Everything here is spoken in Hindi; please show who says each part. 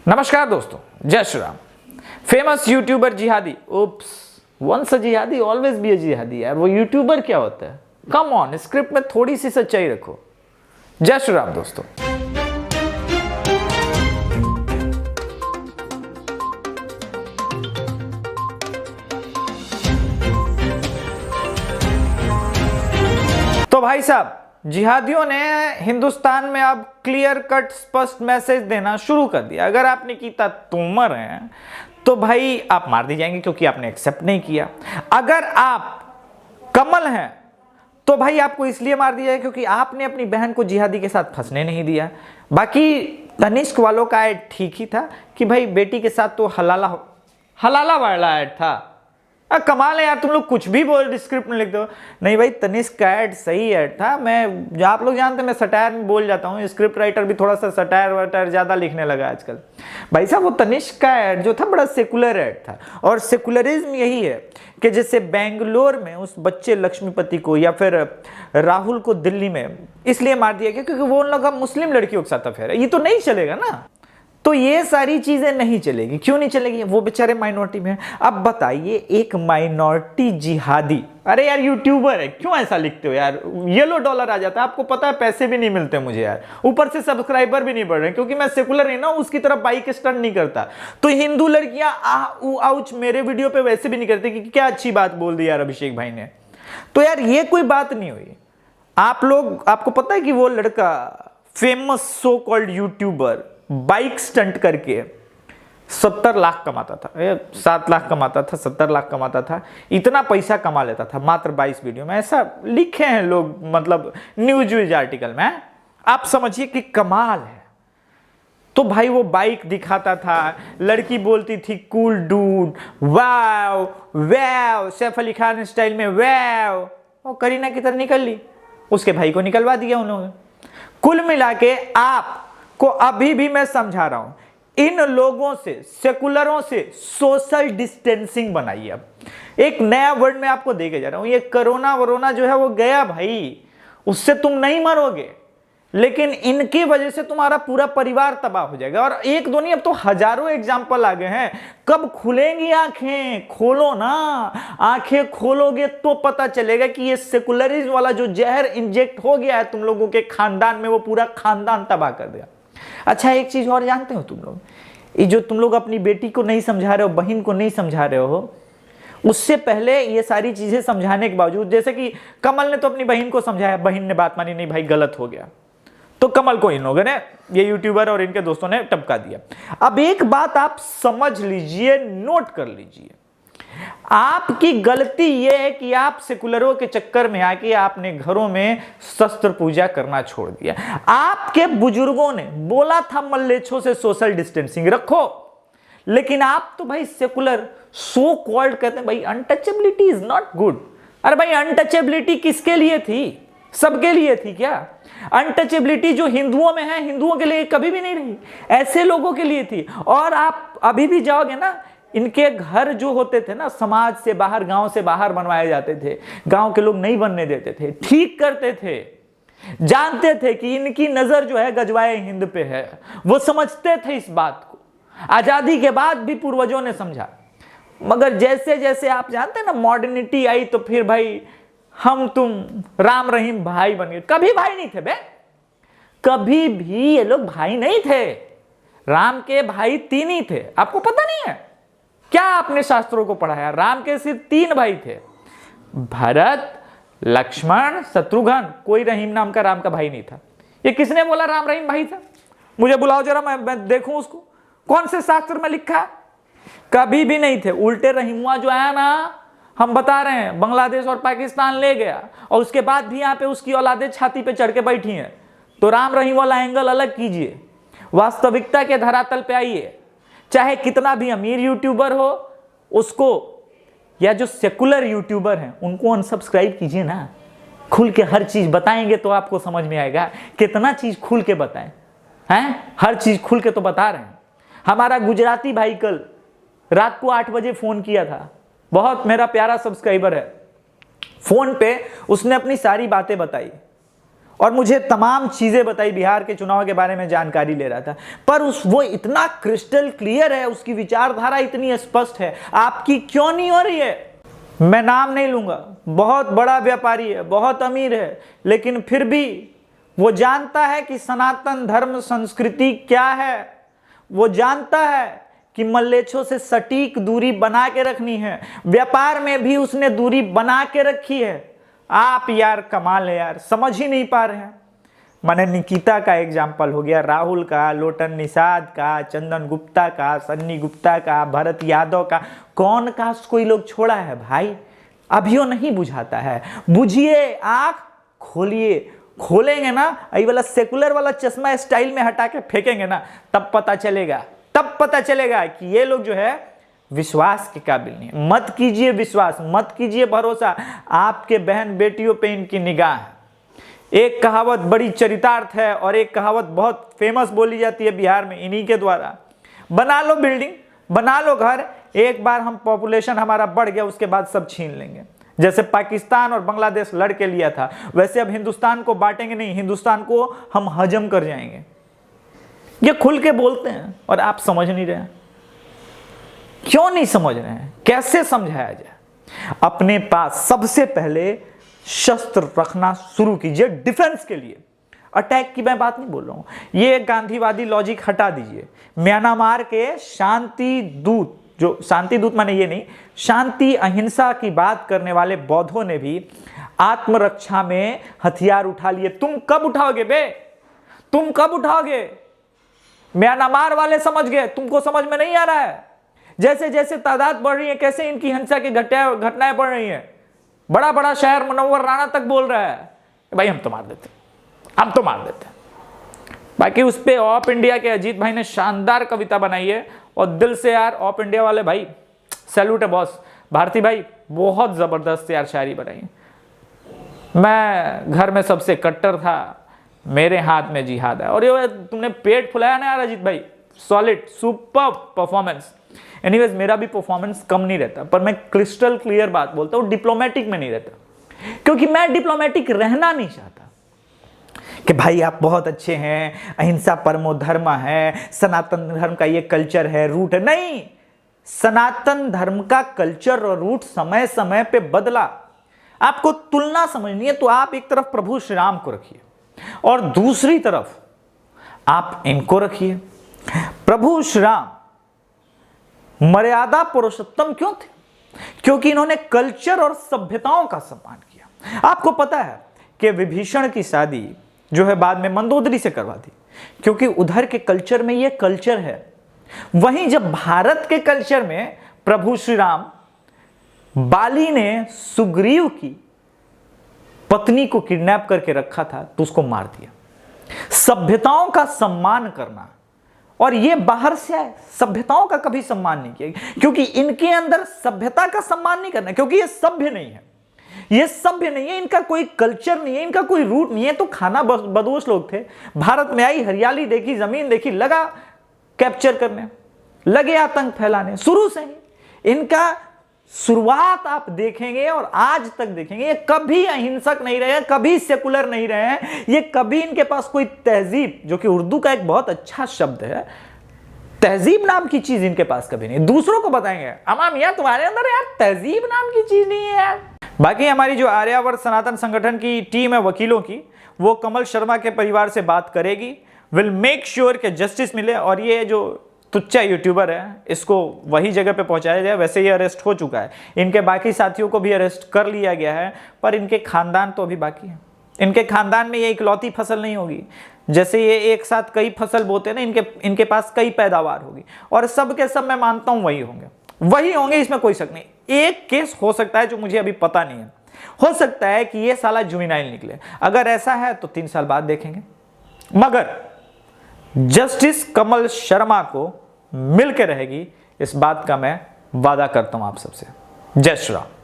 Speaker 1: नमस्कार दोस्तों, जय श्री राम। फेमस यूट्यूबर जिहादी, उप्स, वंस अ जिहादी ऑलवेज बी अ जिहादी। यार वो यूट्यूबर क्या होता है? कम ऑन, स्क्रिप्ट में थोड़ी सी सच्चाई रखो। जय श्री राम दोस्तों। तो भाई साहब, जिहादियों ने हिंदुस्तान में अब क्लियर कट स्पष्ट मैसेज देना शुरू कर दिया। अगर आप निकिता तोमर हैं तो भाई आप मार दी जाएंगे क्योंकि आपने एक्सेप्ट नहीं किया। अगर आप कमल हैं तो भाई आपको इसलिए मार दिया है क्योंकि आपने अपनी बहन को जिहादी के साथ फंसने नहीं दिया। बाकी तनिष्क वालों का ऐड ठीक ही था कि भाई बेटी के साथ तो हलाला वाला ऐड था। कमाल है यार, तुम लोग कुछ भी बोल स्क्रिप्ट में लिख दो। नहीं भाई, तनिष्क का ऐड सही ऐड था। मैं, आप लोग जानते हैं मैं सटायर में बोल जाता हूँ, स्क्रिप्ट राइटर भी थोड़ा सा सटायर वटायर ज्यादा लिखने लगा आजकल। भाई साहब, वो तनिष्क का ऐड जो था बड़ा सेकुलर ऐड था। और सेकुलरिज्म यही है कि जैसे बेंगलोर में उस बच्चे लक्ष्मीपति को या फिर राहुल को दिल्ली में इसलिए मार दिया गया क्योंकि वो उन लोग मुस्लिम लड़कियों के साथ अफेयर है। ये तो नहीं चलेगा ना। तो ये सारी चीजें नहीं चलेगी। क्यों नहीं चलेगी? वो बेचारे माइनॉरिटी में हैं। अब बताइए, एक माइनॉरिटी जिहादी, अरे यार यूट्यूबर है, क्यों ऐसा लिखते हो यार? येलो डॉलर आ जाता है। आपको पता है पैसे भी नहीं मिलते मुझे यार, ऊपर से सब्सक्राइबर भी नहीं बढ़ रहे क्योंकि मैं सेकुलर है ना, उसकी तरफ बाइक स्टंट नहीं करता। तो हिंदू लड़कियां आउच मेरे वीडियो पे वैसे भी नहीं करती कि क्या अच्छी बात बोल दी यार अभिषेक भाई ने। तो यार ये कोई बात नहीं हुई। आप लोग, आपको पता है कि वो लड़का famous so called YouTuber bike stunt करके 70 लाख कमाता था, 7 लाख कमाता था, 70 लाख कमाता था। इतना पैसा कमा लेता था मात्र 22 वीडियो में। ऐसा लिखे हैं लोग, मतलब न्यूज आर्टिकल में। आप समझिए कि कमाल है। तो भाई वो बाइक दिखाता था, लड़की बोलती थी कूल डूड, वाव वाव, सैफ अली खान स्टाइल में वाव। और करीना की तरह निकल ली, उसके भाई को निकलवा दिया उन्होंने। कुल मिला के आप को अभी भी मैं समझा रहा हूं, इन लोगों से, सेकुलरों से सोशल डिस्टेंसिंग बनाइए। अब एक नया वर्ड मैं आपको देके जा रहा हूं। ये कोरोना वरोना जो है वो गया भाई, उससे तुम नहीं मरोगे, लेकिन इनकी वजह से तुम्हारा पूरा परिवार तबाह हो जाएगा। और एक दो नहीं, अब तो हजारों एग्जाम्पल आ गए हैं। कब खुलेंगी आंखें? खोलो ना, आंखें खोलोगे तो पता चलेगा कि ये सेकुलरिज्म वाला जो जहर इंजेक्ट हो गया है तुम लोगों के खानदान में, वो पूरा खानदान तबाह कर दिया। अच्छा, एक चीज और जानते हो तुम लोग, ये जो तुम लोग अपनी बेटी को नहीं समझा रहे हो, बहन को नहीं समझा रहे हो, उससे पहले ये सारी चीजें समझाने के बावजूद, जैसे कि कमल ने तो अपनी बहन को समझाया, बहन ने बात मानी नहीं, भाई गलत हो गया, तो कमल को इन लोगों ने, ये यूट्यूबर और इनके दोस्तों ने टपका दिया। अब एक बात आप समझ लीजिए, नोट कर लीजिए, आपकी गलती यह है कि आप सेकुलरों के चक्कर में आके आपने घरों में शस्त्र पूजा करना छोड़ दिया। आपके बुजुर्गों ने बोला था मल्लेच्छों से सोशल डिस्टेंसिंग रखो, लेकिन आप तो भाई सेकुलर सो कॉल्ड कहते हैं भाई अनटचेबिलिटी इज नॉट गुड। अरे भाई, अनटचेबिलिटी किसके लिए थी? सबके लिए थी क्या? अनटचेबिलिटी जो हिंदुओं में है, हिंदुओं के लिए कभी भी नहीं रही, ऐसे लोगों के लिए थी। और आप अभी भी जाओगे ना, इनके घर जो होते थे ना, समाज से बाहर, गांव से बाहर बनवाए जाते थे, गांव के लोग नहीं बनने देते थे, ठीक करते थे, जानते थे कि इनकी नजर जो है गजवाए हिंद पे है, वो समझते थे इस बात को। आजादी के बाद भी पूर्वजों ने समझा। मगर जैसे जैसे आप जानते हैं ना, मॉडर्निटी आई तो फिर भाई हम तुम राम रहीम भाई बन गए। कभी भाई नहीं थे बे, कभी भी ये लोग भाई नहीं थे। राम के भाई 3 ही थे, आपको पता नहीं है क्या? आपने शास्त्रों को पढ़ा है, राम के सिर्फ 3 भाई थे, भरत, लक्ष्मण, शत्रुघ्न। कोई रहीम नाम का राम का भाई नहीं था। ये किसने बोला राम रहीम भाई था? मुझे बुलाओ जरा, मैं देखूं उसको, कौन से शास्त्र में लिखा है? कभी भी नहीं थे। उल्टे रहीमुआ जो आया ना, हम बता रहे हैं, बांग्लादेश और पाकिस्तान ले गया, और उसके बाद भी यहाँ पे उसकी औलादे छाती पे चढ़ के बैठी हैं। तो राम रहीम वाला एंगल अलग कीजिए, वास्तविकता के धरातल पे आइए। चाहे कितना भी अमीर यूट्यूबर हो उसको, या जो सेकुलर यूट्यूबर हैं उनको अनसब्सक्राइब कीजिए ना। खुल के हर चीज बताएंगे तो आपको समझ में आएगा। कितना चीज खुल के बताएं हैं? हर चीज खुल के तो बता रहे हैं। हमारा गुजराती भाई कल रात को 8 बजे फोन किया था, बहुत मेरा प्यारा सब्सक्राइबर है। फोन पे उसने अपनी सारी बातें बताई और मुझे तमाम चीजें बताई, बिहार के चुनाव के बारे में जानकारी ले रहा था, पर वो इतना क्रिस्टल क्लियर है, उसकी विचारधारा इतनी स्पष्ट है, आपकी क्यों नहीं हो रही है? मैं नाम नहीं लूंगा, बहुत बड़ा व्यापारी है, बहुत अमीर है, लेकिन फिर भी वो जानता है कि सनातन धर्म संस्कृति क्या है। वो जानता है कि मल्लेच्छों से सटीक दूरी बना के रखनी है। व्यापार में भी उसने दूरी बना के रखी है। आप यार कमाल है यार, समझ ही नहीं पा रहे हैं। मैंने निकिता का एग्जाम्पल हो गया, राहुल का, लोटन निषाद का, चंदन गुप्ता का, सन्नी गुप्ता का, भरत यादव का, कौन कास्ट कोई लोग छोड़ा है भाई? अभियो नहीं बुझाता है। बुझिए, आंख खोलिए, खोलेंगे ना, ये वाला सेकुलर वाला चश्मा स्टाइल में हटा के फेंकेंगे ना, तब पता चलेगा, तब पता चलेगा कि ये लोग जो है विश्वास के काबिल नहीं है। मत कीजिए विश्वास, मत कीजिए भरोसा, आपके बहन बेटियों पे इनकी निगाह है। एक कहावत बड़ी चरितार्थ है और एक कहावत बहुत फेमस बोली जाती है बिहार में इन्हीं के द्वारा, बना लो बिल्डिंग, बना लो घर, एक बार हम पॉपुलेशन हमारा बढ़ गया उसके बाद सब छीन लेंगे। जैसे पाकिस्तान और बांग्लादेश लड़ के लिया था, वैसे अब हिंदुस्तान को बांटेंगे नहीं, हिंदुस्तान को हम हजम कर जाएंगे। ये खुल के बोलते हैं और आप समझ नहीं रहे हैं। क्यों नहीं समझ रहे हैं? कैसे समझाया जाए? अपने पास सबसे पहले शस्त्र रखना शुरू कीजिए डिफेंस के लिए। अटैक की मैं बात नहीं बोल रहा हूं, ये गांधीवादी लॉजिक हटा दीजिए। म्यांमार के शांति दूत, जो शांति दूत माने ये नहीं, शांति अहिंसा की बात करने वाले बौद्धों ने भी आत्मरक्षा में हथियार उठा लिए। तुम कब उठाओगे बे? तुम कब उठाओगे? म्यांमार वाले समझ गए, तुमको समझ में नहीं आ रहा है। जैसे जैसे तादाद बढ़ रही है, कैसे इनकी हिंसा की घटनाएं बढ़ रही हैं। बड़ा बड़ा शहर मुनव्वर राणा तक बोल रहा है भाई हम तो मार देते, हम तो मार देते। बाकी उस पे ऑफ इंडिया के अजीत भाई ने शानदार कविता बनाई है और दिल से यार ऑफ इंडिया वाले भाई सैल्यूट है बॉस। भारती भाई बहुत जबरदस्त यार शायरी बनाई। मैं घर में सबसे कट्टर था, मेरे हाथ में जिहाद है। और ये तुमने पेट फुलाया ना यार अजीत भाई, सॉलिड सुपर परफॉर्मेंस। एनीवेज मेरा भी परफॉर्मेंस कम नहीं रहता, पर मैं क्रिस्टल क्लियर बात बोलता हूँ, डिप्लोमेटिक में नहीं रहता, क्योंकि मैं डिप्लोमेटिक रहना नहीं चाहता कि भाई आप बहुत अच्छे हैं, अहिंसा परमो धर्म है, सनातन धर्म का ये कल्चर है, रूट है। नहीं, सनातन धर्म का कल्चर और रूट समय समय पे बदला। आपको तुलना समझनी है तो आप एक तरफ प्रभु श्री राम को रखिए और दूसरी तरफ आप इनको रखिए। प्रभु श्री राम मर्यादा पुरुषोत्तम क्यों थे? क्योंकि इन्होंने कल्चर और सभ्यताओं का सम्मान किया। आपको पता है कि विभीषण की शादी जो है बाद में मंदोदरी से करवा दी, क्योंकि उधर के कल्चर में ये कल्चर है। वहीं जब भारत के कल्चर में प्रभु श्री राम, बाली ने सुग्रीव की पत्नी को किडनैप करके रखा था तो उसको मार दिया। सभ्यताओं का सम्मान करना, और ये बाहर से आए, सभ्यताओं का कभी सम्मान नहीं किया, क्योंकि इनके अंदर सभ्यता का सम्मान नहीं करना, क्योंकि ये सभ्य नहीं है, ये सभ्य नहीं है, इनका कोई कल्चर नहीं है, इनका कोई रूट नहीं है। तो खाना बदोश लोग थे, भारत में आई, हरियाली देखी, जमीन देखी, लगा कैप्चर करने, लगे आतंक फैलाने। शुरू से ही इनका शुरुआत आप देखेंगे और आज तक देखेंगे, ये कभी अहिंसक नहीं रहे, कभी सेकुलर नहीं रहे हैं। ये कभी इनके पास कोई तहजीब, जो कि उर्दू का एक बहुत अच्छा शब्द है, तहजीब नाम की चीज इनके पास कभी नहीं। दूसरों को बताएंगे अमाम यार तुम्हारे अंदर यार तहजीब नाम की चीज नहीं है यार। बाकी हमारी जो आर्यावर्त सनातन संगठन की टीम है वकीलों की, वो कमल शर्मा के परिवार से बात करेगी, विल मेक श्योर कि जस्टिस मिले और ये जो तुच्चा यूट्यूबर है इसको वही जगह पे पहुंचाया जाए। वैसे ये अरेस्ट हो चुका है, इनके बाकी साथियों को भी अरेस्ट कर लिया गया है, पर इनके खानदान तो अभी बाकी है। इनके खानदान में ये इकलौती फसल नहीं होगी, जैसे ये एक साथ कई फसल बोते हैं ना, इनके पास कई पैदावार होगी और सब के सब मैं मानता हूं वही होंगे, इसमें कोई शक नहीं। एक केस हो सकता है जो मुझे अभी पता नहीं है, हो सकता है कि ये साला जुवेनाइल निकले। अगर ऐसा है तो 3 साल बाद देखेंगे, मगर जस्टिस कमल शर्मा को मिल के रहेगी, इस बात का मैं वादा करता हूं आप सबसे। जय श्री राम।